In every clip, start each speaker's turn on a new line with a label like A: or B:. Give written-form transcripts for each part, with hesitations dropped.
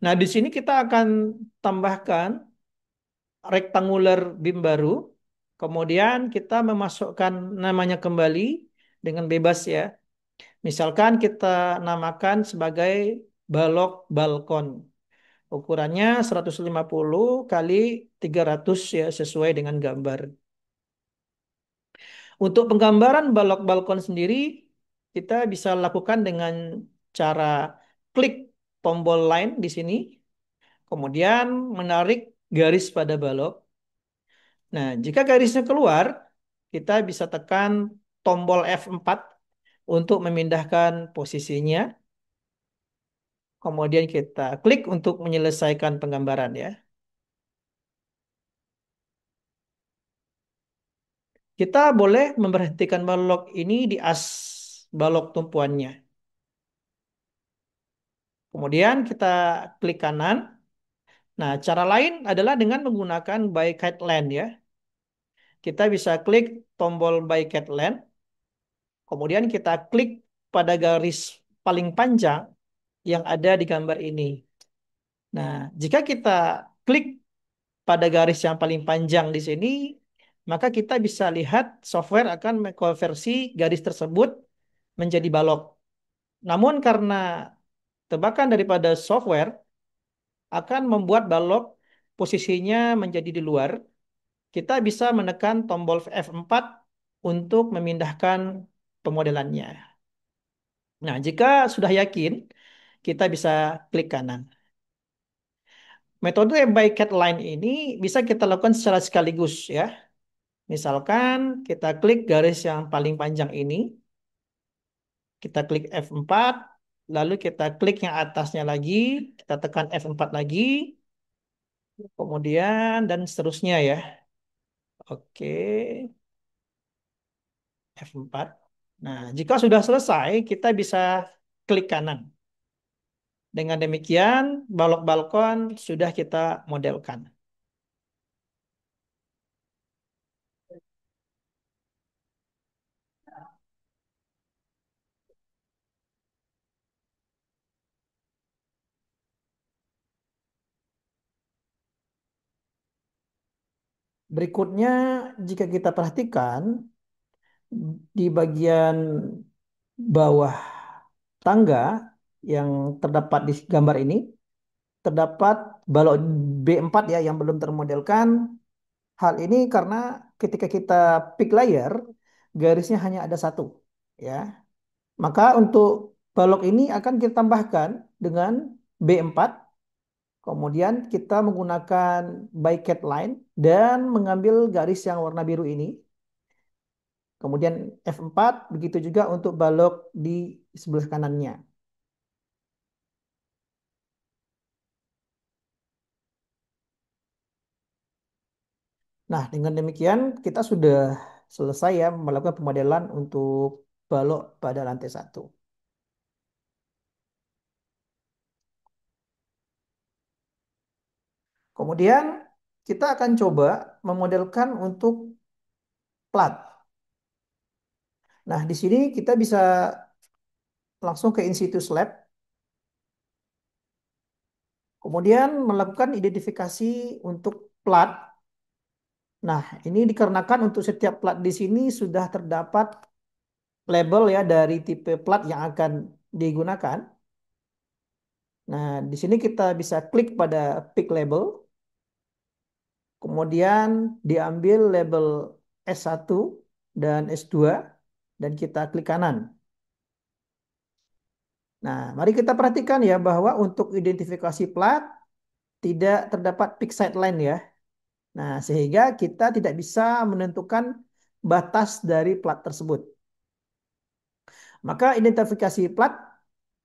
A: Nah, di sini kita akan tambahkan rectangular beam baru. Kemudian kita memasukkan namanya kembali dengan bebas ya. Misalkan kita namakan sebagai balok balkon. Ukurannya 150 kali 300 ya sesuai dengan gambar. Untuk penggambaran balok balkon sendiri kita bisa lakukan dengan cara klik tombol line di sini, kemudian menarik garis pada balok. Nah, jika garisnya keluar, kita bisa tekan tombol F4 untuk memindahkan posisinya. Kemudian kita klik untuk menyelesaikan penggambaran ya. Kita boleh memberhentikan balok ini di as balok tumpuannya. Kemudian kita klik kanan. Nah, cara lain adalah dengan menggunakan by guideline ya. Kita bisa klik tombol by guideline, kemudian kita klik pada garis paling panjang yang ada di gambar ini. Nah, jika kita klik pada garis yang paling panjang di sini, maka kita bisa lihat software akan mengkonversi garis tersebut menjadi balok. Namun karena tebakan daripada software akan membuat balok posisinya menjadi di luar, kita bisa menekan tombol F4 untuk memindahkan pemodelannya. Nah, jika sudah yakin, kita bisa klik kanan. Metode by line ini bisa kita lakukan secara sekaligus ya. Misalkan kita klik garis yang paling panjang ini, kita klik F4, lalu kita klik yang atasnya lagi, kita tekan F4 lagi, kemudian dan seterusnya ya. Oke, F4. Nah, jika sudah selesai, kita bisa klik kanan. Dengan demikian, balok balkon sudah kita modelkan. Berikutnya, jika kita perhatikan, di bagian bawah tangga yang terdapat di gambar ini, terdapat balok B4 ya yang belum termodelkan. Hal ini karena ketika kita pick layer, garisnya hanya ada satu. Ya, maka untuk balok ini akan kita tambahkan dengan B4. Kemudian kita menggunakan by line dan mengambil garis yang warna biru ini. Kemudian F4, begitu juga untuk balok di sebelah kanannya. Nah, dengan demikian kita sudah selesai ya melakukan pemodelan untuk balok pada lantai satu. Kemudian kita akan coba memodelkan untuk plat. Nah, di sini kita bisa langsung ke in situ slab, kemudian melakukan identifikasi untuk plat. Nah, ini dikarenakan untuk setiap plat di sini sudah terdapat label ya dari tipe plat yang akan digunakan. Nah, di sini kita bisa klik pada pick label, kemudian diambil label S1 dan S2 dan kita klik kanan. Nah, mari kita perhatikan ya bahwa untuk identifikasi plat tidak terdapat pick side line ya. Nah, sehingga kita tidak bisa menentukan batas dari plat tersebut. Maka identifikasi plat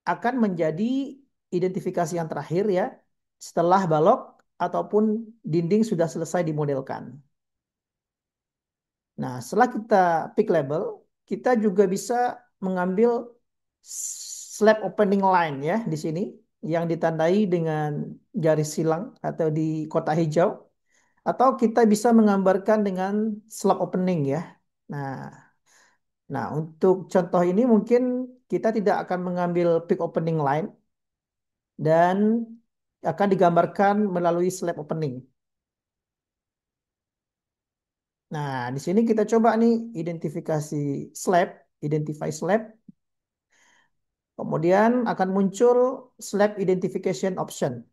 A: akan menjadi identifikasi yang terakhir ya setelah balok ataupun dinding sudah selesai dimodelkan. Nah, setelah kita pick label, kita juga bisa mengambil slab opening line ya di sini yang ditandai dengan garis silang atau di kotak hijau, atau kita bisa menggambarkan dengan slab opening ya. Nah, untuk contoh ini mungkin kita tidak akan mengambil pick opening line dan akan digambarkan melalui slab opening. Nah, di sini kita coba nih identifikasi slab, identify slab. Kemudian akan muncul slab identification option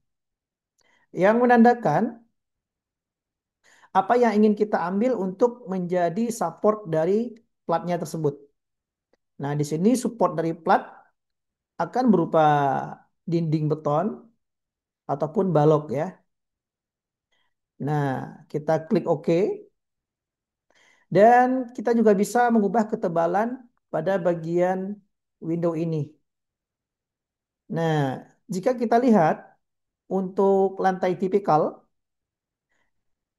A: yang menandakan apa yang ingin kita ambil untuk menjadi support dari platnya tersebut. Nah, di sini support dari plat akan berupa dinding beton ataupun balok ya. Nah, kita klik OK dan kita juga bisa mengubah ketebalan pada bagian window ini. Nah, jika kita lihat untuk lantai tipikal,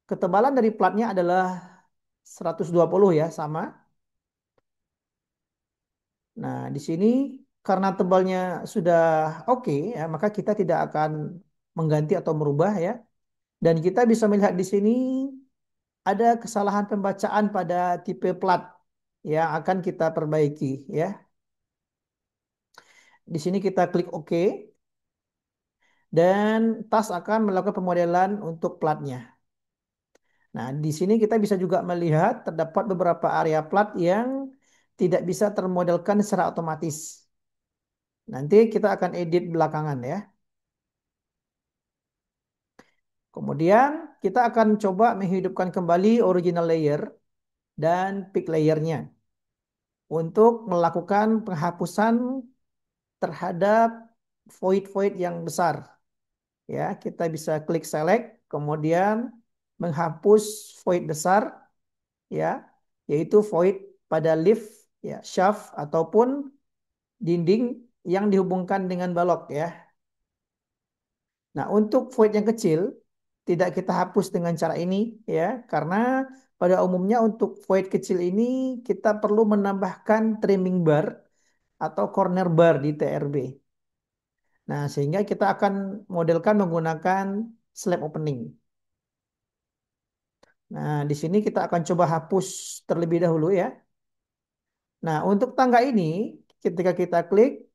A: ketebalan dari platnya adalah 120 ya, sama. Nah, di sini karena tebalnya sudah oke ya, maka kita tidak akan mengganti atau merubah ya. Dan kita bisa melihat di sini ada kesalahan pembacaan pada tipe plat yang akan kita perbaiki ya. Di sini kita klik OK dan tas akan melakukan pemodelan untuk platnya. Nah, di sini kita bisa juga melihat terdapat beberapa area plat yang tidak bisa termodelkan secara otomatis. Nanti kita akan edit belakangan ya. Kemudian kita akan coba menghidupkan kembali original layer dan pick layernya untuk melakukan penghapusan terhadap void-void yang besar. Ya, kita bisa klik select, kemudian menghapus void besar, ya, yaitu void pada lift, ya, shaft ataupun dinding yang dihubungkan dengan balok, ya. Nah, untuk void yang kecil tidak kita hapus dengan cara ini, ya, karena pada umumnya untuk void kecil ini kita perlu menambahkan trimming bar atau corner bar di TRB. Nah, sehingga kita akan modelkan menggunakan slab opening. Nah, di sini kita akan coba hapus terlebih dahulu ya. Nah, untuk tangga ini, ketika kita klik,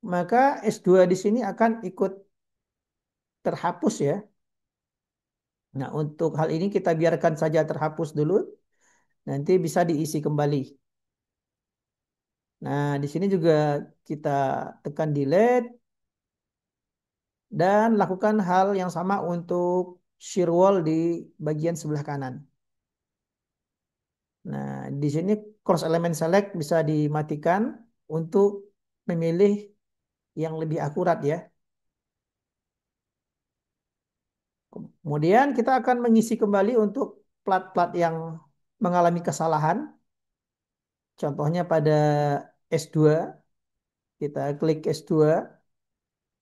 A: maka S2 di sini akan ikut terhapus ya. Nah, untuk hal ini kita biarkan saja terhapus dulu, nanti bisa diisi kembali. Nah, di sini juga kita tekan delete dan lakukan hal yang sama untuk shear wall di bagian sebelah kanan. Nah, di sini cross element select bisa dimatikan untuk memilih yang lebih akurat ya. Kemudian kita akan mengisi kembali untuk plat-plat yang mengalami kesalahan. Contohnya pada S2, kita klik S2,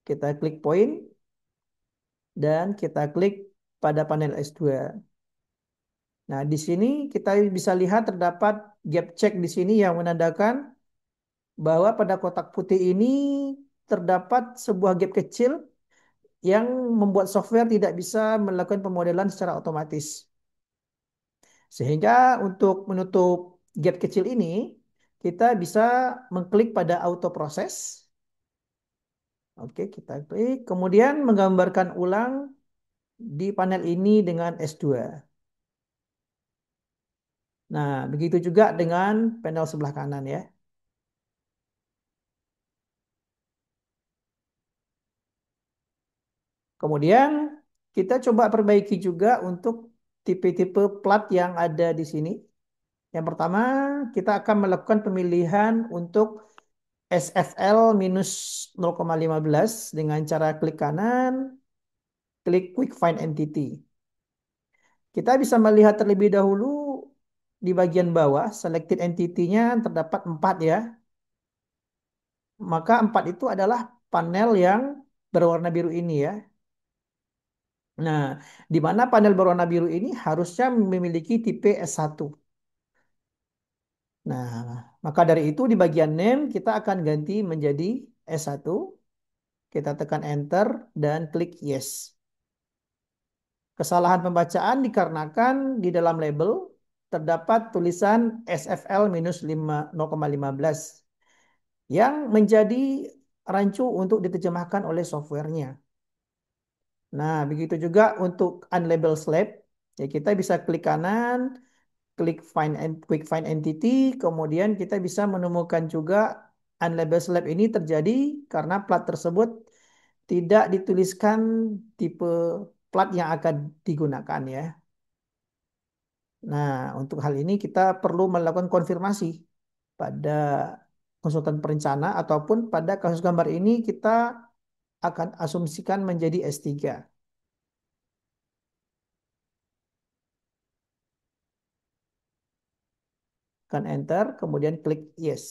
A: kita klik point, dan kita klik pada panel S2. Nah, di sini kita bisa lihat terdapat gap check di sini yang menandakan bahwa pada kotak putih ini terdapat sebuah gap kecil yang membuat software tidak bisa melakukan pemodelan secara otomatis. Sehingga untuk menutup gap kecil ini, kita bisa mengklik pada auto proses. Oke, kita klik. Kemudian menggambarkan ulang di panel ini dengan S2. Nah, begitu juga dengan panel sebelah kanan ya. Kemudian kita coba perbaiki juga untuk tipe-tipe plat yang ada di sini. Yang pertama, kita akan melakukan pemilihan untuk SFL minus 0,15 dengan cara klik kanan, klik Quick Find Entity. Kita bisa melihat terlebih dahulu di bagian bawah, selected entity-nya terdapat 4 ya. Maka 4 itu adalah panel yang berwarna biru ini ya. Nah, di mana panel berwarna biru ini harusnya memiliki tipe S1. Nah, maka dari itu di bagian name kita akan ganti menjadi S1. Kita tekan enter dan klik yes. Kesalahan pembacaan dikarenakan di dalam label terdapat tulisan SFL-0,15 yang menjadi rancu untuk diterjemahkan oleh softwarenya. Nah, begitu juga untuk unlabeled slab. Ya, kita bisa klik kanan, klik quick find entity, kemudian kita bisa menemukan juga unlabeled slab ini terjadi karena plat tersebut tidak dituliskan tipe plat yang akan digunakan ya. Nah, untuk hal ini kita perlu melakukan konfirmasi pada konsultan perencana ataupun pada kasus gambar ini kita akan asumsikan menjadi S3. Tekan enter, kemudian klik yes.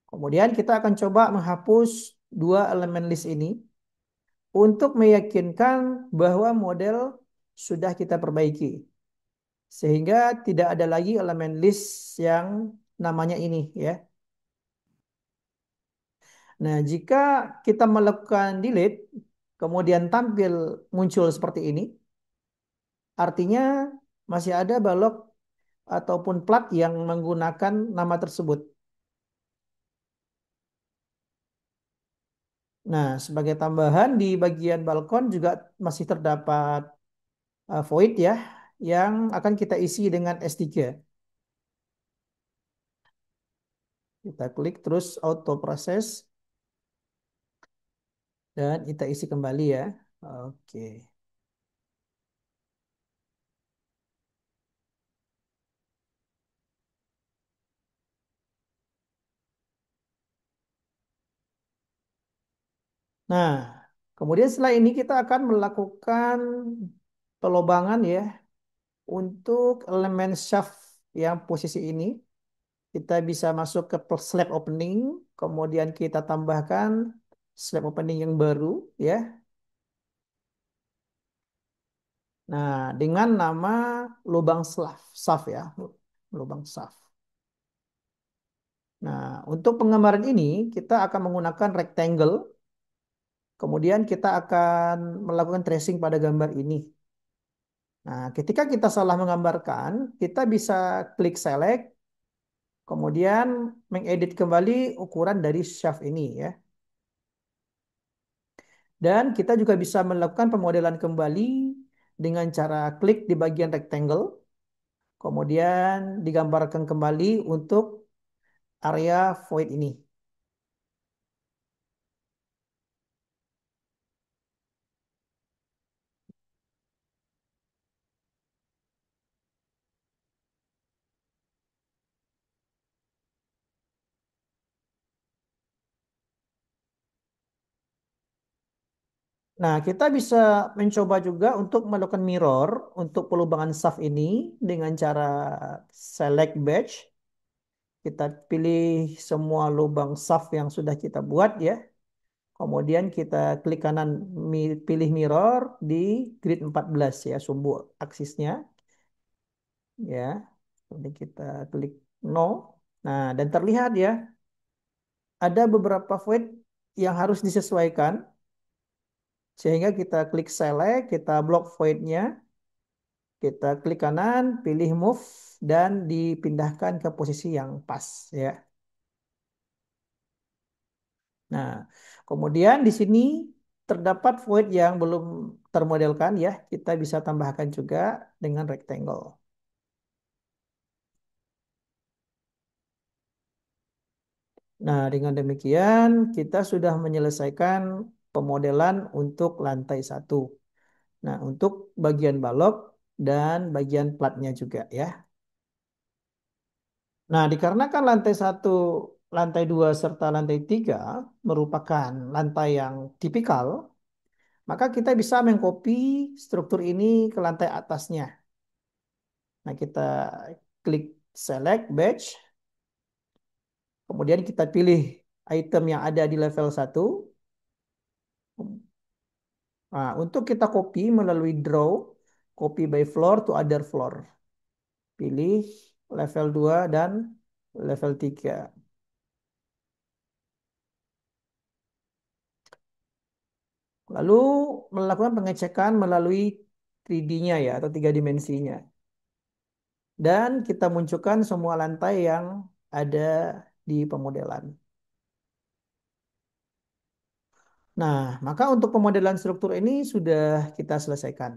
A: Kemudian kita akan coba menghapus dua elemen list ini untuk meyakinkan bahwa model sudah kita perbaiki. Sehingga tidak ada lagi elemen list yang namanya ini ya. Nah, jika kita melakukan delete, kemudian tampil muncul seperti ini, artinya masih ada balok ataupun plat yang menggunakan nama tersebut. Nah, sebagai tambahan di bagian balkon juga masih terdapat void ya, yang akan kita isi dengan S3. Kita klik terus auto proses dan kita isi kembali ya. Oke. Nah, kemudian setelah ini kita akan melakukan pelobangan ya untuk elemen shaft yang posisi ini. Kita bisa masuk ke slab opening, kemudian kita tambahkan slab opening yang baru ya. Nah, dengan nama lubang shaft ya, lubang shaft. Nah, untuk penggambaran ini kita akan menggunakan rectangle. Kemudian kita akan melakukan tracing pada gambar ini. Nah, ketika kita salah menggambarkan, kita bisa klik select, kemudian mengedit kembali ukuran dari shaft ini ya. Dan kita juga bisa melakukan pemodelan kembali dengan cara klik di bagian rectangle, kemudian digambarkan kembali untuk area void ini. Nah, kita bisa mencoba juga untuk melakukan mirror untuk pelubangan shaft ini dengan cara select batch. Kita pilih semua lubang shaft yang sudah kita buat ya. Kemudian kita klik kanan pilih mirror di grid 14 ya, sumbu aksisnya ya. Kemudian kita klik no. Nah, dan terlihat ya ada beberapa void yang harus disesuaikan sehingga kita klik select, kita block voidnya, kita klik kanan, pilih move dan dipindahkan ke posisi yang pas ya. Nah, kemudian di sini terdapat void yang belum termodelkan ya. Kita bisa tambahkan juga dengan rectangle. Nah, dengan demikian kita sudah menyelesaikan pemodelan untuk lantai satu. Nah, untuk bagian balok dan bagian platnya juga ya. Nah, dikarenakan lantai satu, lantai dua, serta lantai tiga merupakan lantai yang tipikal, maka kita bisa mengcopy struktur ini ke lantai atasnya. Nah, kita klik select batch, kemudian kita pilih item yang ada di level satu. Nah, untuk kita copy melalui draw, copy by floor to other floor. Pilih level 2 dan level 3. Lalu melakukan pengecekan melalui 3D-nya ya atau tiga dimensinya. Dan kita munculkan semua lantai yang ada di pemodelan. Nah, maka untuk pemodelan struktur ini sudah kita selesaikan.